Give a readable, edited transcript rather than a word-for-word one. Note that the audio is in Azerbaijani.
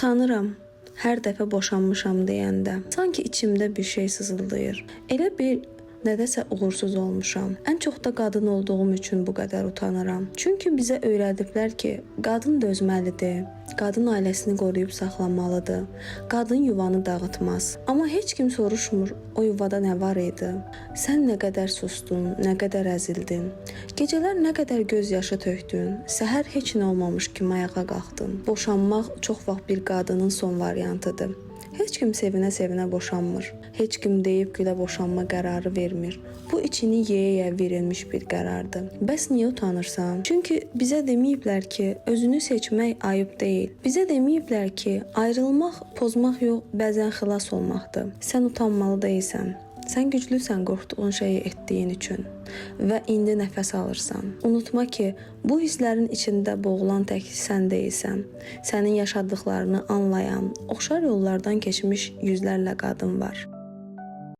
Utanıram hər dəfə boşanmışam deyəndə. Sanki içimdə bir şey sızıldayır. Elə bir nədəsə uğursuz olmuşam. Ən çox da qadın olduğum üçün bu qədər utanıram. Çünki bizə öyrədiblər ki, qadın dözməlidir, qadın ailəsini qoruyub saxlamalıdır, qadın yuvanı dağıtmaz. Amma heç kim soruşmur, o yuvada nə var idi? Sən nə qədər sustun, nə qədər əzildin? Gecələr nə qədər göz yaşı tökdün? Səhər heç nə olmamış kimi ayağa qalxdın. Boşanmaq çox vaxt bir qadının son variantıdır. Heç kim sevinə-sevinə boşanmır. Heç kim deyib gülə boşanma qərarı vermir. Bu içini yeyə-yeyə verilmiş bir qərardır. Bəs niyə utanırsan? Çünki bizə deməyiblər ki, özünü seçmək ayıb deyil. Bizə deməyiblər ki, ayrılmaq, pozmaq yox, bəzən xilas olmaqdır. Sən utanmalı deyilsən. Sən güclüsən qorxduğun şeyi etdiyin üçün və indi nəfəs alırsan. Unutma ki, bu hisslərin içində boğulan tək sən deyilsən. Sənin yaşadıqlarını anlayan, oxşar yollardan keçmiş yüzlərlə qadın var.